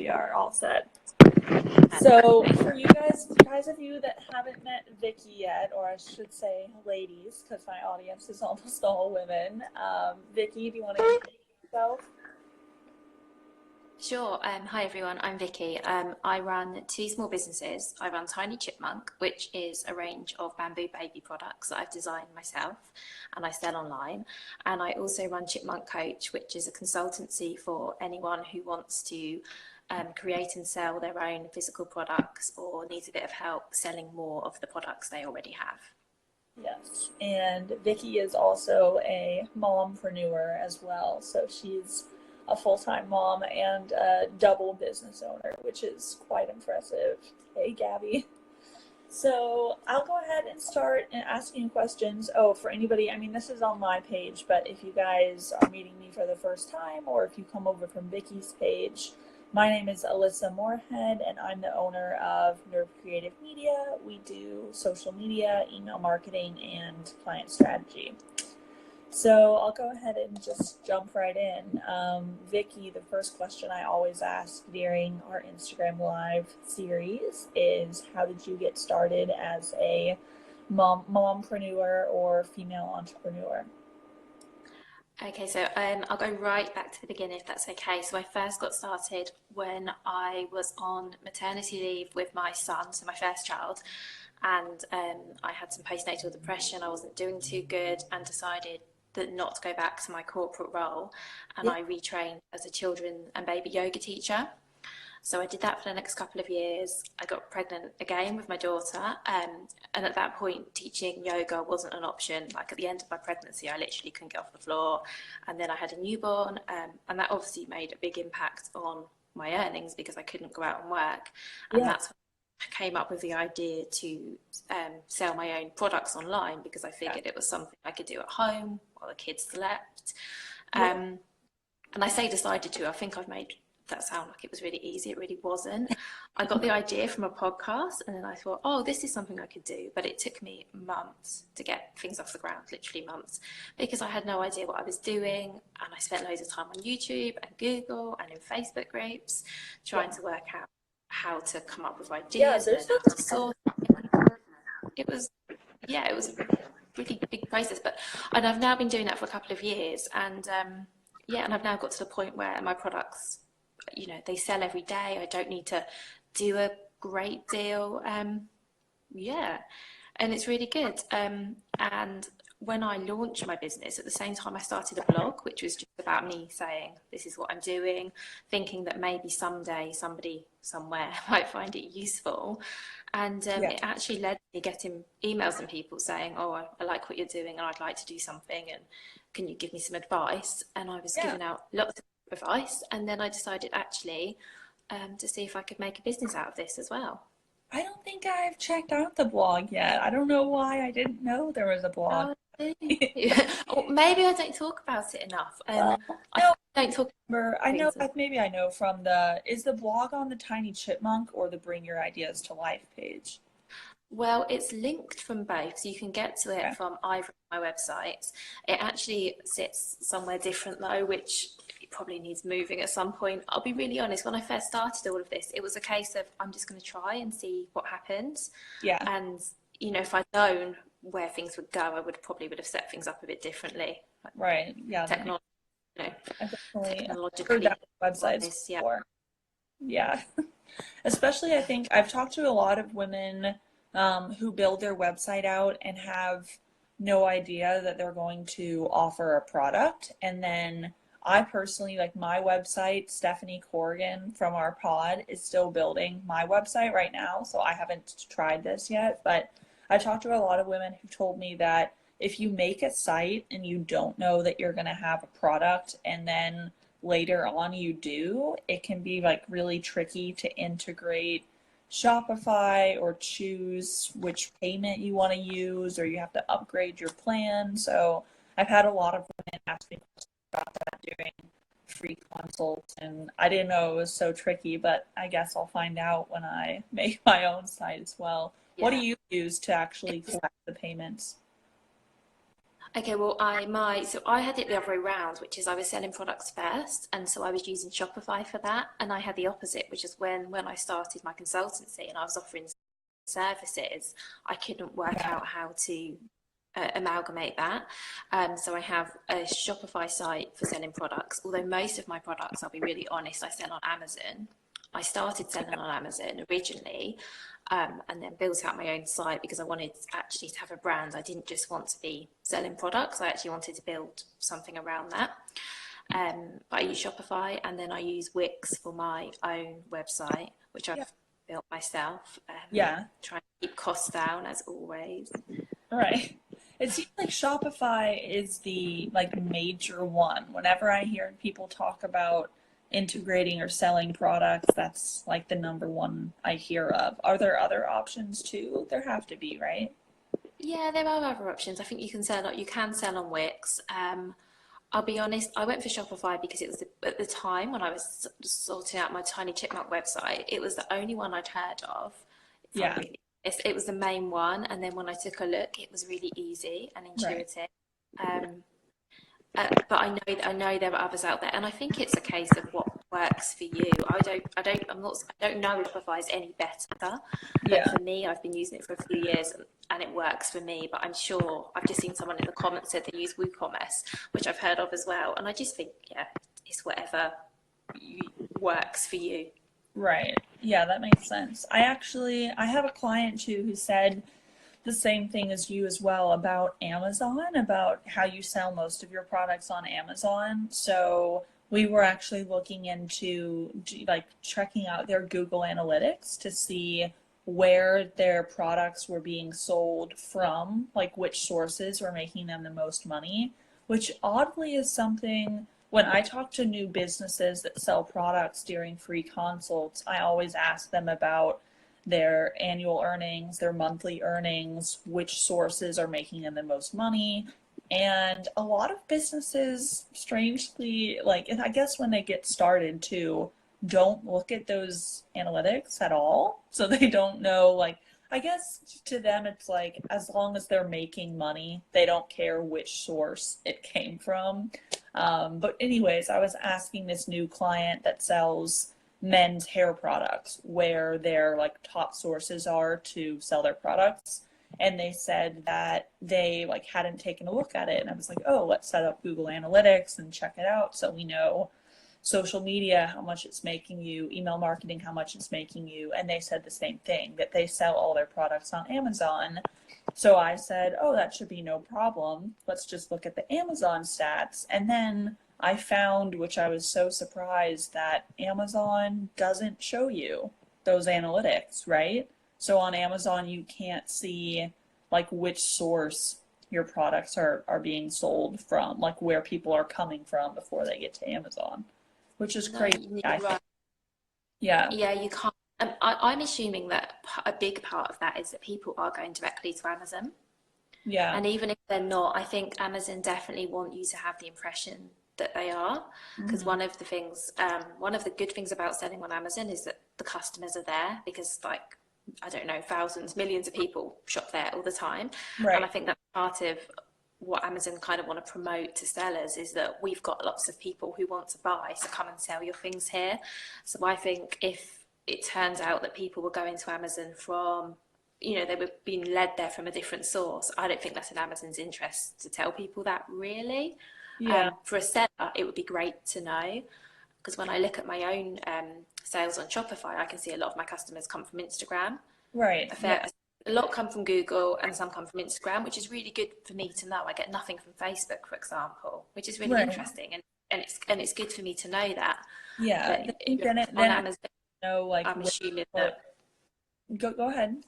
We are all set. So for you guys of you that haven't met Vicki yet, or I should say ladies, because my audience is almost all women. Vicki, do you want to introduce yourself? Sure. Hi everyone, I'm Vicky. I run two small businesses. I run Tiny Chipmunk, which is a range of bamboo baby products that I've designed myself and I sell online. And I also run Chipmunk Coach, which is a consultancy for anyone who wants to create and sell their own physical products or needs a bit of help selling more of the products they already have. Yes, and Vicki is also a mompreneur as well. So she's a full-time mom and a double business owner, which is quite impressive. Hey, Gabby. So I'll go ahead and start asking questions. Oh, for anybody, I mean, this is on my page, but if you guys are meeting me for the first time, or if you come over from Vicki's page, my name is Alyssa Moorhead, and I'm the owner of Nerve Creative Media. We do social media, email marketing, and client strategy. So I'll go ahead and just jump right in. Vicki, the first question I always ask during our Instagram Live series is, how did you get started as a mompreneur or female entrepreneur? Okay, so I'll go right back to the beginning if that's okay. So I first got started when I was on maternity leave with my son, so my first child, and I had some postnatal depression. I wasn't doing too good and decided that not to go back to my corporate role, and I retrained as a children and baby yoga teacher. So I did that for the next couple of years. I got pregnant again with my daughter, and at that point teaching yoga wasn't an option. Like at the end of my pregnancy I literally couldn't get off the floor, and then I had a newborn, and that obviously made a big impact on my earnings because I couldn't go out and work. And that's when I came up with the idea to sell my own products online, because I figured it was something I could do at home while the kids slept. And I say decided to, I think I've made that sound like it was really easy. It really wasn't. I got the idea from a podcast, and then I thought, oh, this is something I could do. But it took me months to get things off the ground, literally months, because I had no idea what I was doing. And I spent loads of time on YouTube and Google and in Facebook groups trying to work out how to come up with ideas and how to source. It was a really big process, and I've now been doing that for a couple of years, and and I've now got to the point where my products, you know, they sell every day. I don't need to do a great deal, and it's really good. And when I launched my business, at the same time I started a blog, which was just about me saying, this is what I'm doing, thinking that maybe someday somebody somewhere might find it useful. And it actually led to me getting emails from people saying, oh, I like what you're doing and I'd like to do something, and can you give me some advice? And I was giving out lots of advice, and then I decided actually to see if I could make a business out of this as well. I don't think I've checked out the blog yet. I don't know why I didn't know there was a blog. Or maybe I don't talk about it enough. I don't talk. I know, maybe I know from is the blog on the Tiny Chipmunk or the Bring Your Ideas to Life page? Well, it's linked from both, so you can get to it from either of my websites. It actually sits somewhere different though, which probably needs moving at some point. I'll be really honest, when I first started all of this, it was a case of I'm just going to try and see what happens. And, you know, if I'd known where things would go, I would have set things up a bit differently. Technology, you know, technologically. Websites before. Especially, I think I've talked to a lot of women who build their website out and have no idea that they're going to offer a product. And then I personally, like my website, Stephanie Corrigan from our pod is still building my website right now. So I haven't tried this yet, but I talked to a lot of women who told me that if you make a site and you don't know that you're going to have a product, and then later on you do, it can be like really tricky to integrate Shopify or choose which payment you want to use, or you have to upgrade your plan. So I've had a lot of women ask me questions about that during free consults, and I didn't know it was so tricky, but I guess I'll find out when I make my own site as well. What do you use to actually collect the payments? Okay, well, so I had it the other way around, which is I was selling products first, and so I was using Shopify for that, and I had the opposite, which is when I started my consultancy and I was offering services, I couldn't work Yeah. out how to amalgamate that. So I have a Shopify site for selling products, although most of my products, I'll be really honest, I sell on Amazon. I started selling on Amazon originally, and then built out my own site because I wanted actually to have a brand. I didn't just want to be selling products. I actually wanted to build something around that. But I use Shopify, and then I use Wix for my own website, which Yeah. I've built myself. Yeah. Trying to keep costs down as always. Right. It seems like Shopify is the like major one. Whenever I hear people talk about integrating or selling products, that's like the number one I hear of. Are there other options too? There have to be, right? Yeah, there are other options. I think you can sell on Wix. I'll be honest, I went for Shopify because it was at the time when I was sorting out my Tiny Chipmunk website, it was the only one I'd heard of. If I'm Yeah. really, it was the main one, and then when I took a look, it was really easy and Right. intuitive. Um, but I know there are others out there, and I think it's a case of what works for you. I don't know if Shopify is any better, but Yeah. for me, I've been using it for a few years, and it works for me. But I'm sure I've just seen someone in the comments said they use WooCommerce, which I've heard of as well, and I just think, yeah, it's whatever works for you. Right. Yeah, that makes sense. I have a client too who said the same thing as you as well about Amazon, about how you sell most of your products on Amazon. So we were actually looking into like checking out their Google Analytics to see where their products were being sold from, like which sources were making them the most money, which oddly is something when I talk to new businesses that sell products during free consults, I always ask them about their annual earnings, their monthly earnings, which sources are making them the most money. And a lot of businesses, strangely, like, and I guess when they get started too, don't look at those analytics at all. So they don't know, like, I guess to them it's like as long as they're making money, they don't care which source it came from. But anyways, I was asking this new client that sells men's hair products where their like top sources are to sell their products, and they said that they like hadn't taken a look at it, and I was like, oh, let's set up Google Analytics and check it out so we know social media how much it's making you, email marketing how much it's making you, and they said the same thing, that they sell all their products on Amazon. So I said, oh, that should be no problem. Let's just look at the Amazon stats. And then I found, which I was so surprised, that Amazon doesn't show you those analytics, right? So on Amazon, you can't see like which source your products are being sold from, like where people are coming from before they get to Amazon, which is No, crazy, I you're right. think. Yeah, Yeah, you can't. I'm assuming that a big part of that is that people are going directly to Amazon. yeah. And even if they're not, I think Amazon definitely want you to have the impression that they are. Because Hmm. one of the good things about selling on Amazon is that the customers are there because, like, I don't know, thousands, millions of people shop there all the time. And I Right. think that's part of what Amazon kind of want to promote to sellers is that we've got lots of people who want to buy, so come and sell your things here. So I think if it turns out that people were going to Amazon from, they were being led there from a different source, I don't think that's in Amazon's interest to tell people that really. Yeah, For a seller, it would be great to know because when I look at my own sales on Shopify, I can see a lot of my customers come from Instagram. right. A Yeah, fair, a lot come from Google and some come from Instagram, which is really good for me to know. I get nothing from Facebook, for example, which is really right. interesting, and it's good for me to know that. Yeah. But on Then I Amazon, know like I'm where assuming people, that go ahead.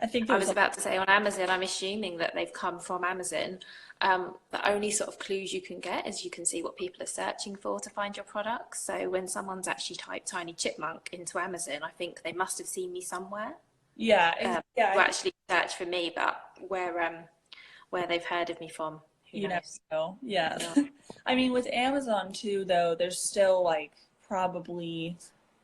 I think I there's was a about to say on Amazon, I'm assuming that they've come from Amazon. The only sort of clues you can get is you can see what people are searching for to find your products. So when someone's actually typed Tiny Chipmunk into Amazon, I think they must have seen me somewhere yeah, yeah, to I think actually search for me, but where they've heard of me from, who you never knows? know. Yeah. Yeah. I mean with Amazon too though, there's still like probably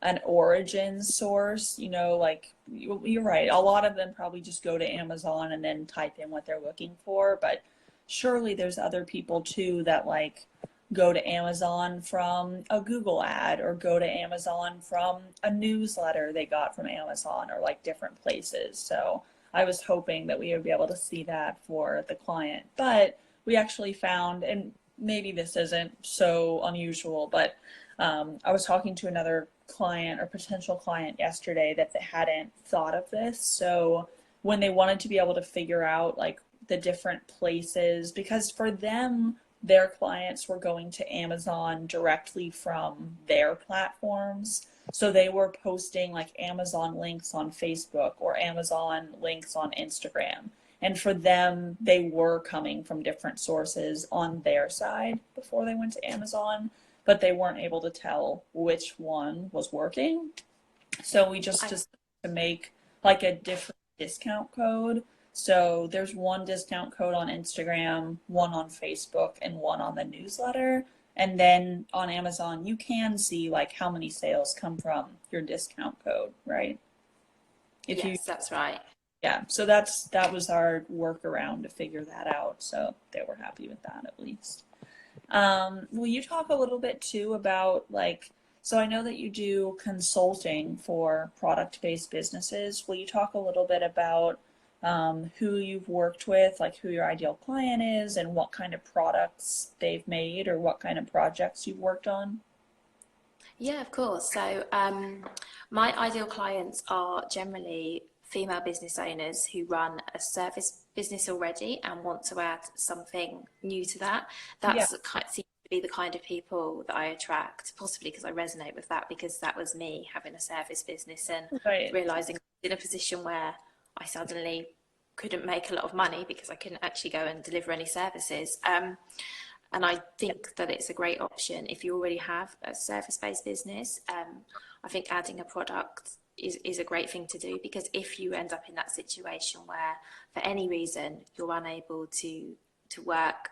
an origin source, like you're right. A lot of them probably just go to Amazon and then type in what they're looking for, but surely there's other people too that like go to Amazon from a Google ad or go to Amazon from a newsletter they got from Amazon or like different places. So I was hoping that we would be able to see that for the client. But we actually found, and maybe this isn't so unusual, but I was talking to another client or potential client yesterday that they hadn't thought of this. So when they wanted to be able to figure out like the different places, because for them, their clients were going to Amazon directly from their platforms. So they were posting like Amazon links on Facebook or Amazon links on Instagram. And for them, they were coming from different sources on their side before they went to Amazon, but they weren't able to tell which one was working. So we just to make like a different discount code. So there's one discount code on Instagram, one on Facebook, and one on the newsletter. And then on Amazon, you can see like how many sales come from your discount code, right? Yes, that's right. Yeah, so that was our workaround to figure that out. So they were happy with that at least. Will you talk a little bit too about like, so I know that you do consulting for product-based businesses. Will you talk a little bit about who you've worked with, like who your ideal client is and what kind of products they've made or what kind of projects you've worked on? Yeah, of course. So my ideal clients are generally female business owners who run a service business already and want to add something new to that. Yeah, That's seems to be the kind of people that I attract, possibly because I resonate with that, because that was me having a service business and right. realizing in a position where I suddenly couldn't make a lot of money because I couldn't actually go and deliver any services. And I think that it's a great option if you already have a service-based business. I think adding a product is a great thing to do, because if you end up in that situation where for any reason you're unable to work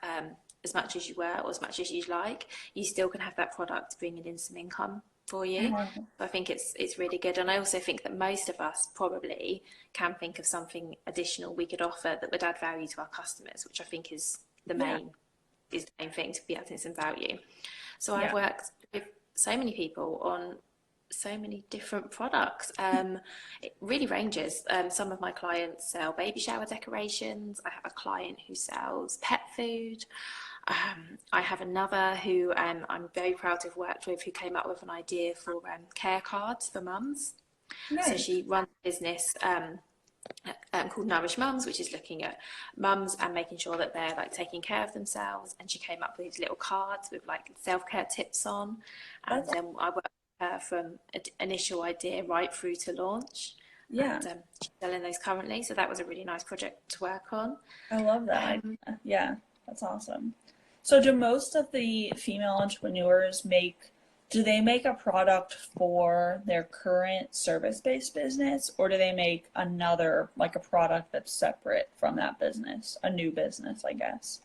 as much as you were or as much as you'd like, you still can have that product bringing in some income for you. Uh-huh. I think it's really good. And I also think that most of us probably can think of something additional we could offer that would add value to our customers, which I think is the main thing, to be adding some value. So I've worked with so many people on so many different products. It really ranges. Some of my clients sell baby shower decorations. I have a client who sells pet food. I have another who I'm very proud to have worked with, who came up with an idea for care cards for mums. Nice. So she runs a business called Nourish Mums, which is looking at mums and making sure that they're like taking care of themselves. And she came up with these little cards with like self-care tips on. And then I worked with her from initial idea right through to launch. Yeah. And she's selling those currently. So that was a really nice project to work on. I love that idea. Yeah, that's awesome. So do most of the female entrepreneurs do they make a product for their current service-based business, or do they make another, like a product that's separate from that business, a new business, I guess?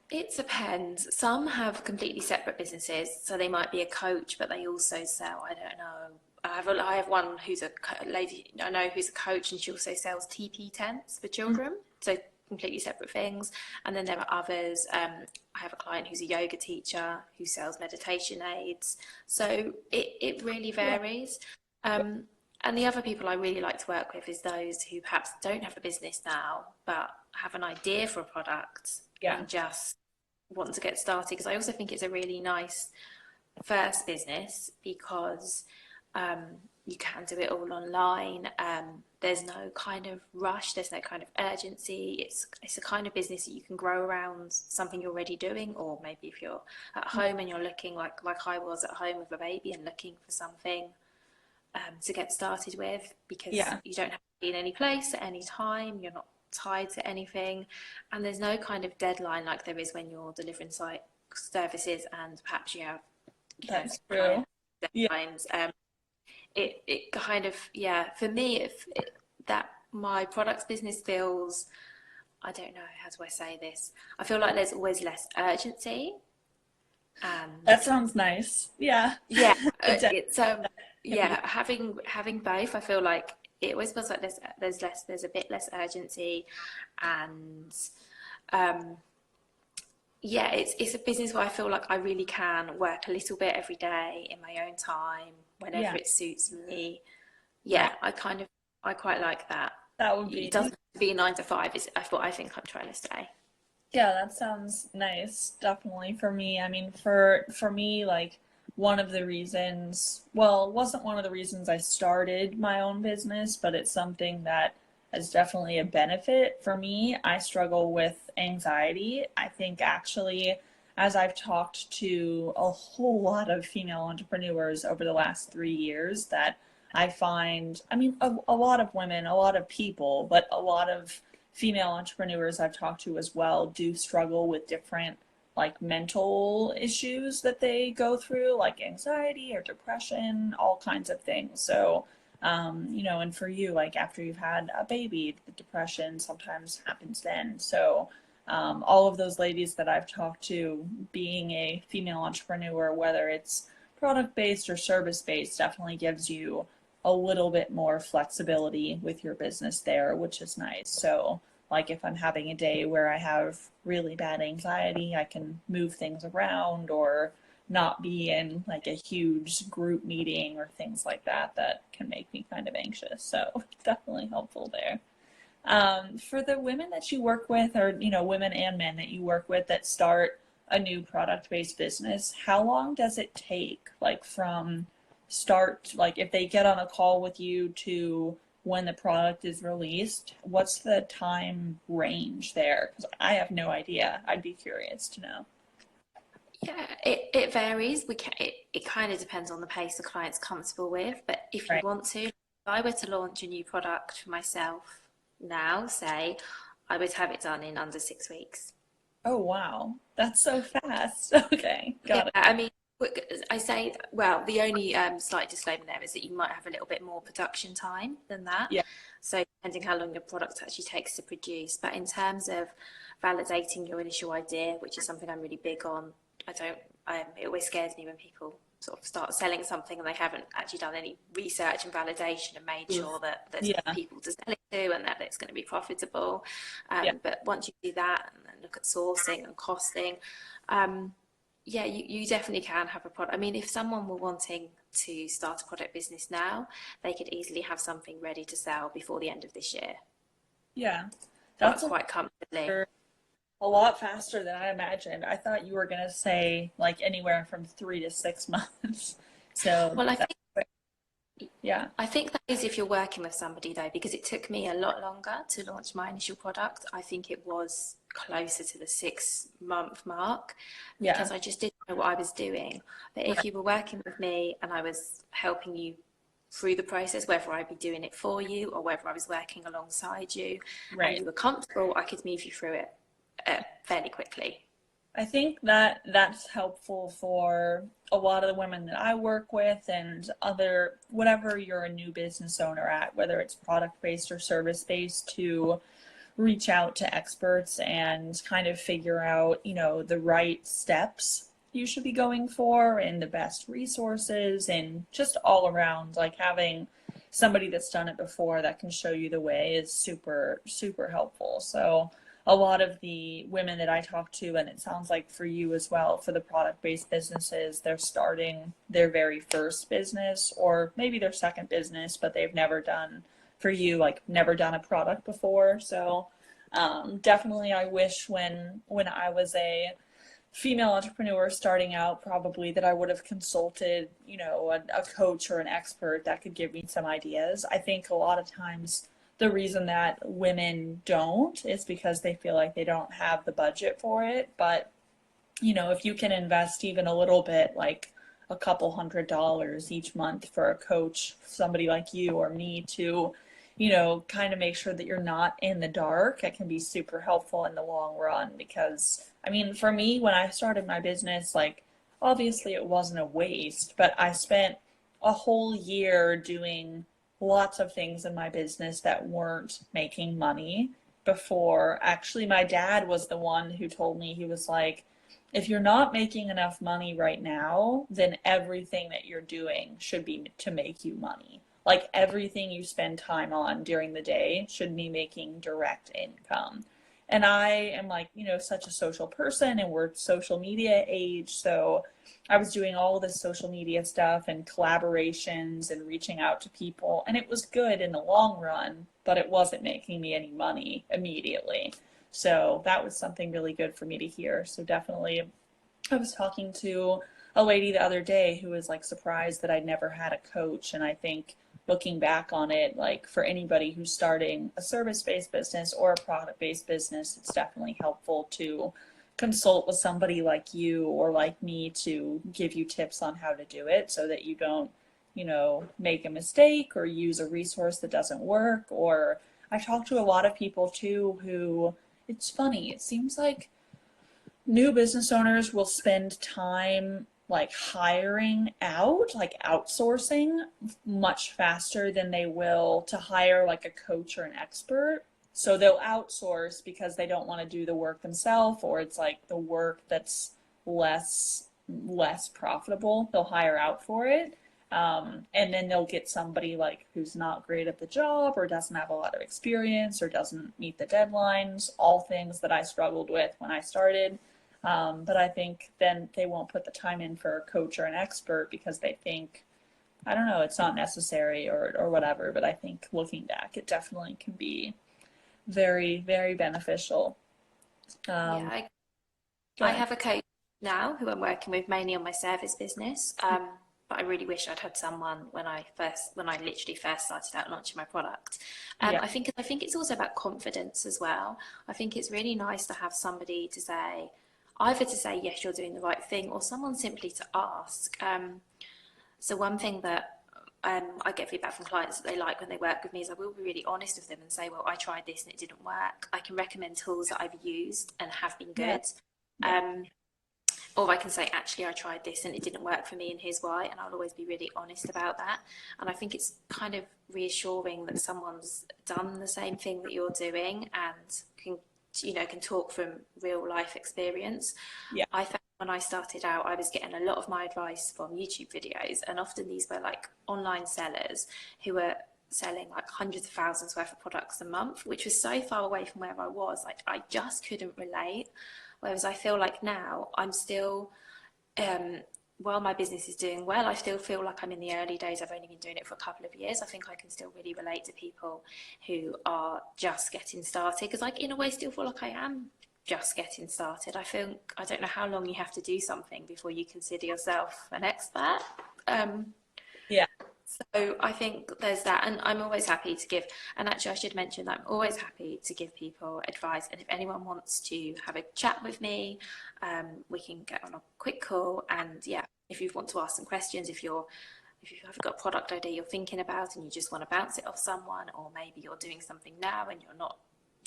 It depends. Some have completely separate businesses, so they might be a coach, but they also sell, I don't know. I have one who's a lady I know who's a coach, and she also sells TP tents for children. So completely separate things. And then there are others. I have a client who's a yoga teacher who sells meditation aids. So it really varies. And the other people I really like to work with is those who perhaps don't have a business now, but have an idea for a product and just want to get started. Because I also think it's a really nice first business, because you can do it all online. There's no kind of rush, there's no kind of urgency. It's a kind of business that you can grow around something you're already doing, or maybe if you're at home and you're looking like I was at home with a baby and looking for something to get started with, because you don't have to be in any place at any time, you're not tied to anything, and there's no kind of deadline like there is when you're delivering site services, and perhaps you have That's true. deadlines. It kind of, for me, that my products business feels, I don't know, how do I say this? I feel like there's always less urgency. And that sounds nice. Yeah. Yeah, it's having both. I feel like it always feels like there's a bit less urgency, and yeah, it's a business where I feel like I really can work a little bit every day in my own time, whenever Yeah, it suits me. right. Yeah, I quite like that. That would It be, doesn't have to be a 9 to 5, is what I think I'm trying to say. yeah, that sounds nice. Definitely for me. I mean, for me, like one of the reasons, well, it wasn't one of the reasons I started my own business, but it's something that is definitely a benefit for me. I struggle with anxiety. I think actually, as I've talked to a whole lot of female entrepreneurs over the last 3 years, that I find, I mean, a lot of women, a lot of people, but a lot of female entrepreneurs I've talked to as well do struggle with different like mental issues that they go through, like anxiety or depression, all kinds of things. So, and for you, like after you've had a baby, the depression sometimes happens then. So, all of those ladies that I've talked to, being a female entrepreneur, whether it's product based or service based, definitely gives you a little bit more flexibility with your business there, which is nice. So, like if I'm having a day where I have really bad anxiety, I can move things around or not be in like a huge group meeting or things like that that can make me kind of anxious. So, definitely helpful there. For the women that you work with, or women and men that you work with that start a new product-based business, how long does it take, like from start, like if they get on a call with you to when the product is released, what's the time range there? Because I have no idea. I'd be curious to know. Yeah, it varies. It kind of depends on the pace the client's comfortable with. But if you Right. want to, if I were to launch a new product for myself now, say, I would have it done in under 6 weeks. Oh, wow. That's so fast. Okay, Yeah, got it. I mean, I say, well, the only slight disclaimer there is that you might have a little bit more production time than that. Yeah, So depending how long your product actually takes to produce. But in terms of validating your initial idea, which is something I'm really big on, I don't, it always scares me when people sort of start selling something and they haven't actually done any research and validation and made oof. sure that there's enough Yeah, people to sell it to and that it's going to be profitable. yeah, But once you do that and then look at sourcing and costing, um, yeah, you definitely can have a product. I mean, if someone were wanting to start a product business now, they could easily have something ready to sell before the end of this year, yeah. quite That's quite comfortably. a lot faster than I imagined. I thought you were gonna say like anywhere from 3 to 6 months. So Well, that's quick. Yeah, I think that is if you're working with somebody though, because it took me a lot longer to launch my initial product. I think it was closer to the 6 month mark yeah, because I just didn't know what I was doing. But if right, you were working with me and I was helping you through the process, whether I'd be doing it for you or whether I was working alongside you and right. you were comfortable, I could move you through it fairly quickly. I think that that's helpful for a lot of the women that I work with and other, whatever you're a new business owner at, whether it's product based or service based, to reach out to experts and kind of figure out, the right steps you should be going for and the best resources and just all around like having somebody that's done it before that can show you the way is super, super helpful. So a lot of the women that I talk to, and it sounds like for you as well, for the product based businesses, they're starting their very first business or maybe their second business, but they've never done, for you, like never done a product before. So definitely I wish when I was a female entrepreneur starting out, probably that I would have consulted, a coach or an expert that could give me some ideas. I think a lot of times the reason that women don't is because they feel like they don't have the budget for it. But, if you can invest even a little bit, like a couple $100s each month for a coach, somebody like you or me to, kind of make sure that you're not in the dark, it can be super helpful in the long run. Because, I mean, for me, when I started my business, like, obviously it wasn't a waste, but I spent a whole year doing lots of things in my business that weren't making money before. Actually, my dad was the one who told me, he was like, if you're not making enough money right now, then everything that you're doing should be to make you money. Like everything you spend time on during the day should be making direct income. And I am like, such a social person, and we're social media age. So I was doing all this social media stuff and collaborations and reaching out to people. And it was good in the long run, but it wasn't making me any money immediately. So that was something really good for me to hear. So definitely, I was talking to a lady the other day who was like surprised that I'd never had a coach. And I think looking back on it, like for anybody who's starting a service-based business or a product-based business, it's definitely helpful to consult with somebody like you or like me to give you tips on how to do it so that you don't, make a mistake or use a resource that doesn't work. Or I talk to a lot of people too who, it's funny, it seems like new business owners will spend time like hiring out, like outsourcing much faster than they will to hire like a coach or an expert. So they'll outsource because they don't want to do the work themselves, or it's like the work that's less profitable. They'll hire out for it. And then they'll get somebody like who's not great at the job or doesn't have a lot of experience or doesn't meet the deadlines, all things that I struggled with when I started. But I think then they won't put the time in for a coach or an expert because they think, I don't know, it's not necessary or whatever. But I think looking back, it definitely can be very, very beneficial. Yeah, I have a coach now who I'm working with mainly on my service business. But I really wish I'd had someone when I literally first started out launching my product. Yeah. I think it's also about confidence as well. I think it's really nice to have somebody to say, either to say yes, you're doing the right thing, or someone simply to ask. So one thing that I get feedback from clients that they like when they work with me is I will be really honest with them and say, well, I tried this and it didn't work. I can recommend tools that I've used and have been good. Yeah. Or I can say, actually, I tried this and it didn't work for me and here's why. And I'll always be really honest about that. And I think it's kind of reassuring that someone's done the same thing that you're doing and can talk from real life experience. Yeah. I found when I started out, I was getting a lot of my advice from YouTube videos, and often these were like online sellers who were selling like hundreds of thousands worth of products a month, which was so far away from where I was. Like I just couldn't relate. Whereas I feel like now I'm still, while my business is doing well, I still feel like I'm in the early days. I've only been doing it for a couple of years. I think I can still really relate to people who are just getting started, because I, in a way, still feel like I am just getting started. I don't know how long you have to do something before you consider yourself an expert. Yeah. So I think there's that, and I'm always happy to give, and actually I should mention that I'm always happy to give people advice, and if anyone wants to have a chat with me, we can get on a quick call, and yeah, if you want to ask some questions, if you have got a product idea you're thinking about and you just want to bounce it off someone, or maybe you're doing something now and you're not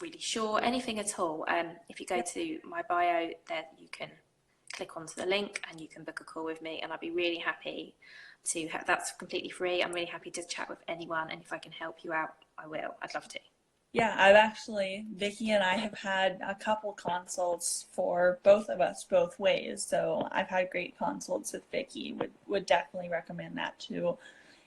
really sure, anything at all, if you go to my bio there, you can click onto the link and you can book a call with me, and I'd be really happy to have, that's completely free. I'm really happy to chat with anyone, and if I can help you out, I will. I'd love to. Yeah, Vicki and I have had a couple consults for both of us, both ways. So I've had great consults with Vicki. Would definitely recommend that to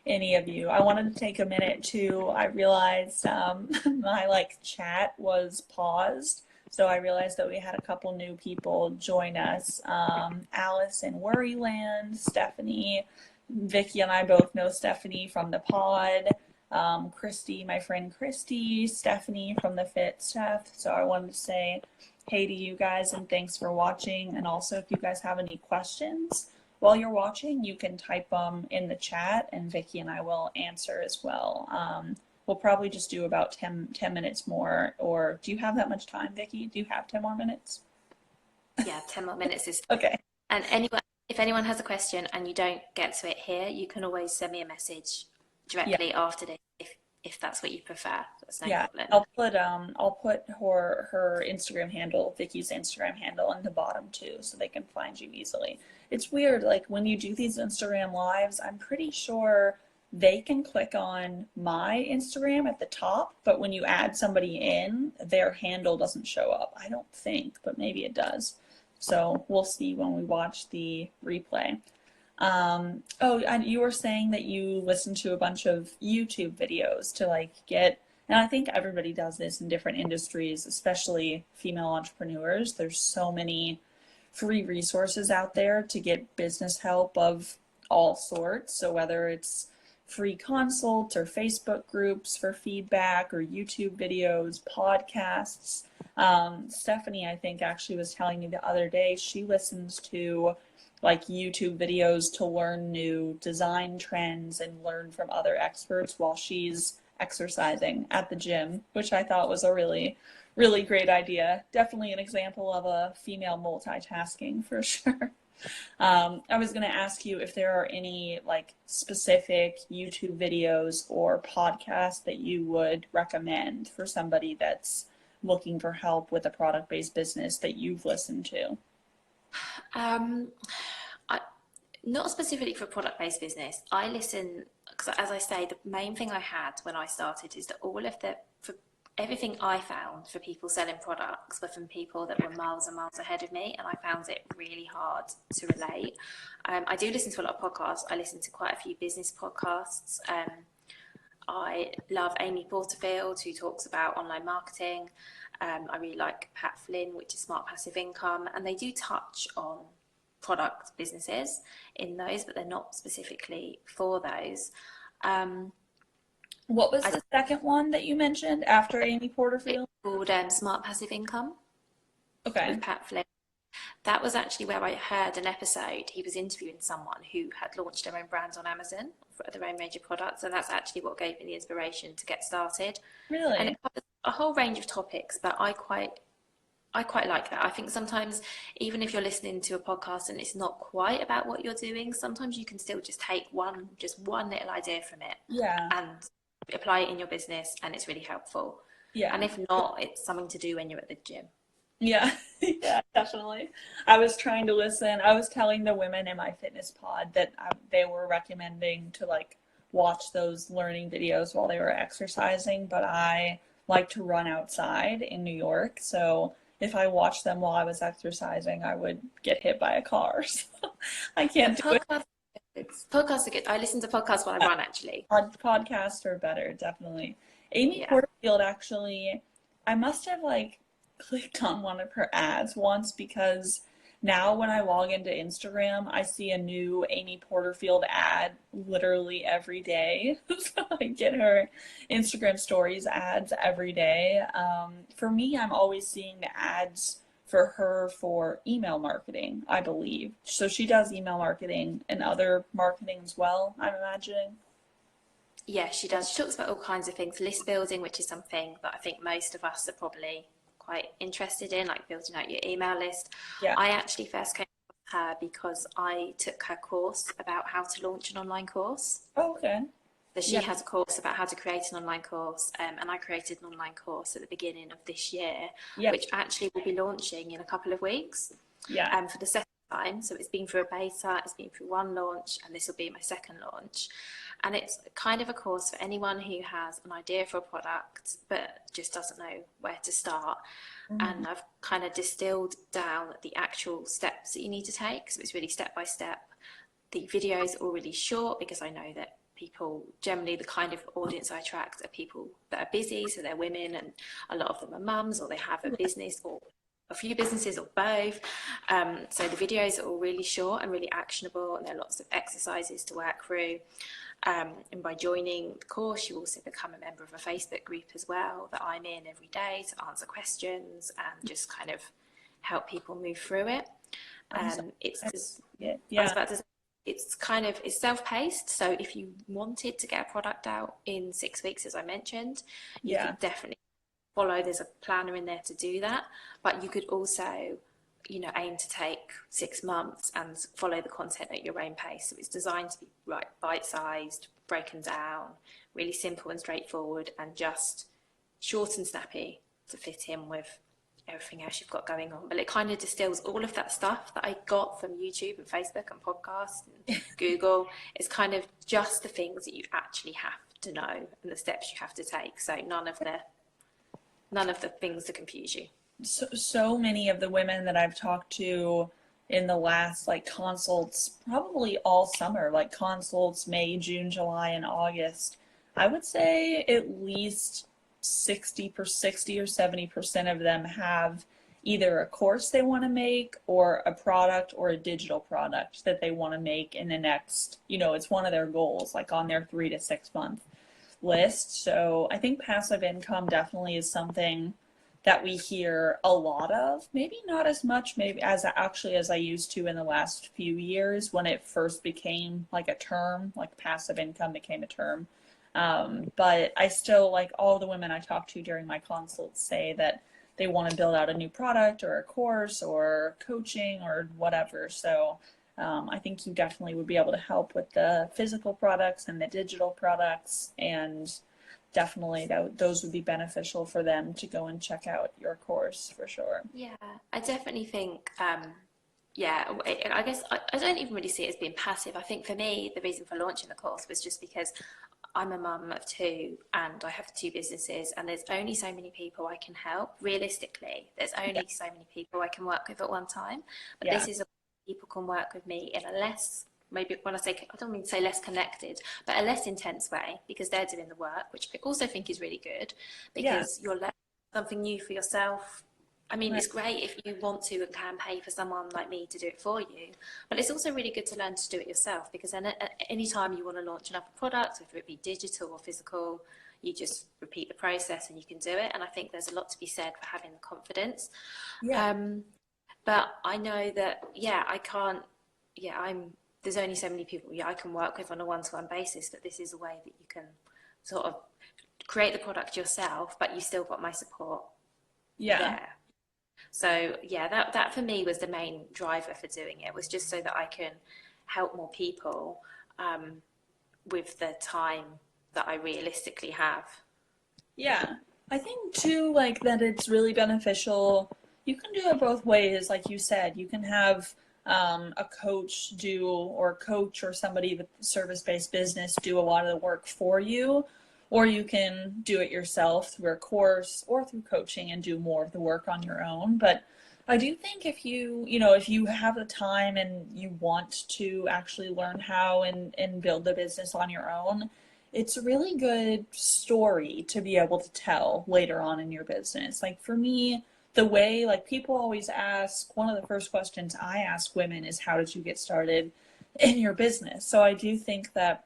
any of you. I wanted to take a minute too. I realized my chat was paused. So I realized that we had a couple new people join us. Alice in Worryland, Stephanie. Vicki and I both know Stephanie from the pod. Christy, my friend Christy, Stephanie from the Fit Stuff. So I wanted to say hey to you guys and thanks for watching. And also, if you guys have any questions while you're watching, you can type them in the chat and Vicki and I will answer as well. We'll probably just do about 10 minutes more. Or do you have that much time, Vicki? Do you have 10 more minutes? Yeah, 10 more minutes is okay. And if anyone has a question and you don't get to it here, you can always send me a message directly after this if that's what you prefer. That's no problem. I'll put her Instagram handle, Vicki's Instagram handle, in the bottom too, so they can find you easily. It's weird, like when you do these Instagram lives, I'm pretty sure they can click on my Instagram at the top, but when you add somebody in, their handle doesn't show up. I don't think, but maybe it does. So we'll see when we watch the replay. And you were saying that you listened to a bunch of YouTube videos to get And I think everybody does this in different industries, especially female entrepreneurs. There's so many free resources out there to get business help of all sorts. So whether it's free consults or Facebook groups for feedback or YouTube videos, podcasts. Stephanie, I think, actually was telling me the other day, she listens to like YouTube videos to learn new design trends and learn from other experts while she's exercising at the gym, which I thought was a really, really great idea. Definitely an example of a female multitasking for sure. I was going to ask you if there are any like specific YouTube videos or podcasts that you would recommend for somebody that's looking for help with a product-based business that you've listened to. Um, I, Not specifically for product-based business. I listen because, as I say, the main thing I had when I started is that for everything I found for people selling products were from people that were miles and miles ahead of me, and I found it really hard to relate. I do listen to a lot of podcasts. I listen to quite a few business podcasts. I love Amy Porterfield, who talks about online marketing. I really like Pat Flynn, which is Smart Passive Income, and they do touch on product businesses in those, but they're not specifically for those. What was the second one that you mentioned after Amy Porterfield? It's called Smart Passive Income. Okay. With Pat Flynn. That was actually where I heard an episode. He was interviewing someone who had launched their own brands on Amazon for their own major products, and that's actually what gave me the inspiration to get started. Really? And it covers a whole range of topics, but I quite like that. I think sometimes, even if you're listening to a podcast and it's not quite about what you're doing, sometimes you can still just take one little idea from it, and apply it in your business, and it's really helpful. Yeah. And if not, it's something to do when you're at the gym. Yeah, yeah, definitely. I was trying to listen. I was telling the women in my fitness pod that they were recommending to like watch those learning videos while they were exercising, but I like to run outside in New York, so if I watched them while I was exercising, I would get hit by a car. So I can't do it. Podcasts are good. I listen to podcasts while I run, actually. Podcasts are better, definitely. Amy Porterfield, actually, I must have like clicked on one of her ads once, because now when I log into Instagram, I see a new Amy Porterfield ad literally every day. So I get her Instagram stories ads every day. For me, I'm always seeing the ads for her for email marketing, I believe. So she does email marketing and other marketing as well, I'm imagining. Yeah, she does. She talks about all kinds of things, list building, which is something that I think most of us are probably quite interested in, like building out your email list. Yeah. I actually first came across her because I took her course about how to launch an online course. Oh, okay. So she has a course about how to create an online course, and I created an online course at the beginning of this year, which actually will be launching in a couple of weeks. Yeah. For the second time. So it's been through a beta, it's been through one launch, and this will be my second launch. And it's kind of a course for anyone who has an idea for a product but just doesn't know where to start. And I've kind of distilled down the actual steps that you need to take. So it's really step by step. The videos are all really short because I know that people, generally the kind of audience I attract are people that are busy, so they're women, and a lot of them are mums, or they have a business or a few businesses, or both. So the videos are all really short and really actionable, and there are lots of exercises to work through. And by joining the course, you also become a member of a Facebook group as well that I'm in every day to answer questions and just kind of help people move through it. It's self-paced. So if you wanted to get a product out in 6 weeks, as I mentioned, you could definitely follow. There's a planner in there to do that, but you could also, aim to take 6 months and follow the content at your own pace. So it's designed to be bite-sized, broken down, really simple and straightforward, and just short and snappy to fit in with everything else you've got going on. But it kind of distills all of that stuff that I got from YouTube and Facebook and podcasts and Google. It's kind of just the things that you actually have to know and the steps you have to take. So none of the things to confuse you. So many of the women that I've talked to in the last consults, probably all summer, consults May, June, July, and August, I would say at least 60 or 70% of them have either a course they want to make or a product or a digital product that they want to make in the next, it's one of their goals, like on their 3 to 6 month list. So I think passive income definitely is something that we hear a lot of, maybe not as much maybe as actually as I used to in the last few years when it first became like a term, like passive income became a term. But I still, like, all the women I talk to during my consults say that they want to build out a new product or a course or coaching or whatever. So I think you definitely would be able to help with the physical products and the digital products, and definitely those would be beneficial for them to go and check out your course for sure. Yeah, I definitely think, yeah, I guess I don't even really see it as being passive. I think for me, the reason for launching the course was just because I'm a mum of two and I have two businesses, and there's only so many people I can help. Realistically, there's Yeah. only so many people I can work with at one time. But Yeah. this is a people can work with me in a less, maybe when I say, I don't mean to say less connected, but a less intense way, because they're doing the work, which I also think is really good, Yeah. because you're learning something new for yourself. I mean, Right. it's great if you want to and can pay for someone like me to do it for you, but it's also really good to learn to do it yourself, because then at any time you want to launch another product, whether it be digital or physical, you just repeat the process and you can do it. And I think there's a lot to be said for having the confidence. Yeah. But I know that, yeah, I can't, yeah, there's only so many people, yeah, I can work with on a one-to-one basis, but this is a way that you can sort of create the product yourself, but you still got my support Yeah. there. So yeah, that for me was the main driver for doing it, was just so that I can help more people with the time that I realistically have. Yeah. I think too, like, that it's really beneficial. You can do it both ways. Like you said, you can have a coach do, or coach or somebody with service-based business do a lot of the work for you, or you can do it yourself through a course or through coaching and do more of the work on your own. But I do think if you have the time and you want to actually learn how and build the business on your own, it's a really good story to be able to tell later on in your business. Like for me, the way, like, people always ask, one of the first questions I ask women is, how did you get started in your business? So I do think that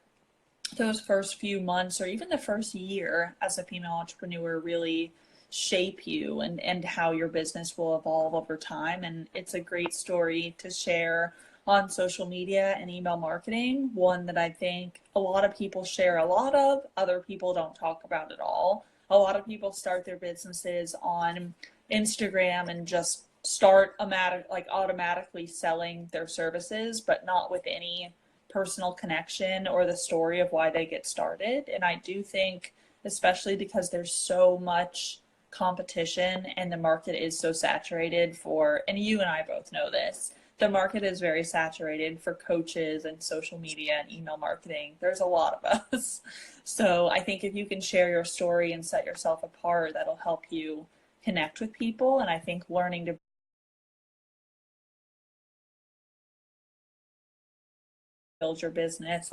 those first few months or even the first year as a female entrepreneur really shape you and how your business will evolve over time. And it's a great story to share on social media and email marketing, one that I think a lot of people share a lot of, other people don't talk about at all. A lot of people start their businesses on Instagram and just start automatically selling their services, but not with any personal connection or the story of why they get started. And I do think, especially because there's so much competition and the market is so saturated for, and you and I both know this, the market is very saturated for coaches and social media and email marketing. There's a lot of us. So I think if you can share your story and set yourself apart, that'll help you connect with people. And I think learning to build your business,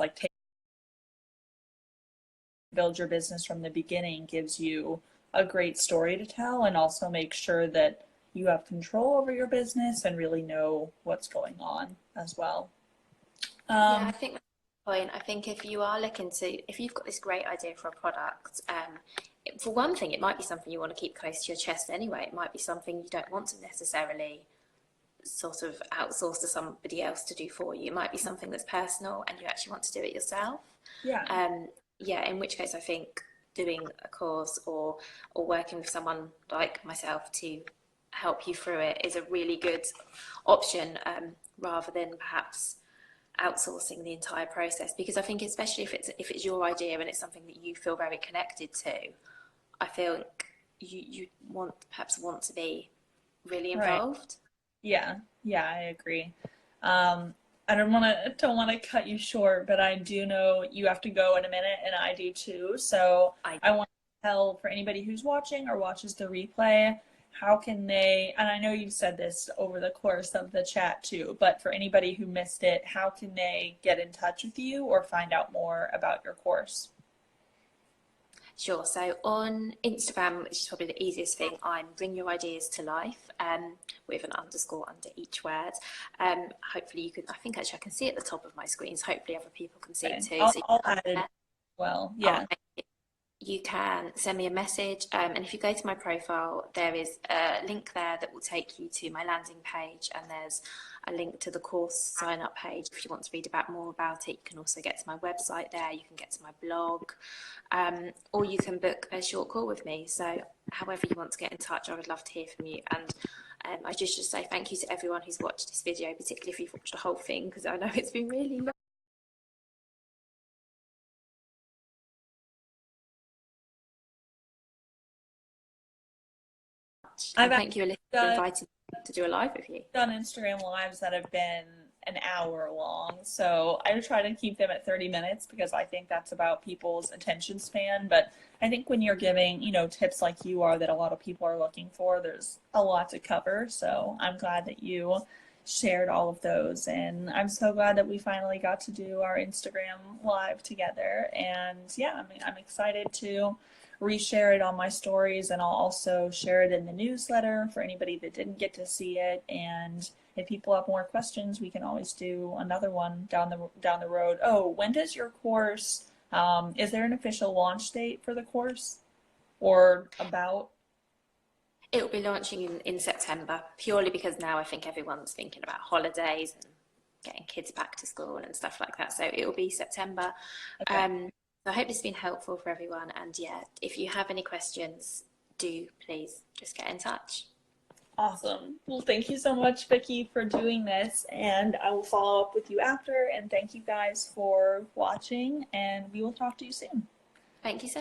build your business from the beginning, gives you a great story to tell, and also make sure that you have control over your business and really know what's going on as well. Yeah, I think that's the point. I think if you are looking to, if you've got this great idea for a product, for one thing, it might be something you want to keep close to your chest anyway. It might be something you don't want to necessarily sort of outsource to somebody else to do for you. It might be something that's personal and you actually want to do it yourself. Yeah. Yeah, in which case I think doing a course or working with someone like myself to help you through it is a really good option, rather than perhaps outsourcing the entire process. Because I think, especially if it's your idea and it's something that you feel very connected to, I feel you want to be really Right. involved. Yeah. Yeah, I agree. I don't want to cut you short, but I do know you have to go in a minute, and I do too. So I I want to tell, for anybody who's watching or watches the replay, how can they, and I know you said this over the course of the chat too, but for anybody who missed it, how can they get in touch with you or find out more about your course? Sure. So on Instagram, which is probably the easiest thing, I'm Bring Your Ideas to Life, with an underscore under each word. Hopefully you can, I think actually I can see it at the top of my screen, so hopefully other people can see it Okay. too. So I'll add it as well. oh, Yeah. you can send me a message, and if you go to my profile, there is a link there that will take you to my landing page, and there's a link to the course sign up page if you want to read about more about it. You can also get to my website there, you can get to my blog, or you can book a short call with me. So however you want to get in touch, I would love to hear from you. And I just say thank you to everyone who's watched this video, particularly if you've watched the whole thing, because I know it's been really long. I've And actually thank you, Alyssa, for done inviting me to do a live with you. Instagram lives that have been an hour long. So I try to keep them at 30 minutes because I think that's about people's attention span. But I think when you're giving, tips like you are that a lot of people are looking for, there's a lot to cover. So I'm glad that you shared all of those. And I'm so glad that we finally got to do our Instagram live together. And yeah, I'm excited to reshare it on my stories, and I'll also share it in the newsletter for anybody that didn't get to see it. And if people have more questions, we can always do another one down the road. Oh, when does your course, is there an official launch date for the course, or about? It will be launching in September, purely because now I think everyone's thinking about holidays and getting kids back to school and stuff like that. So it will be September. Okay. So I hope this has been helpful for everyone. And yeah, if you have any questions, do please just get in touch. Awesome. Well, thank you so much, Vicki, for doing this, and I will follow up with you after. And thank you guys for watching, and we will talk to you soon. Thank you so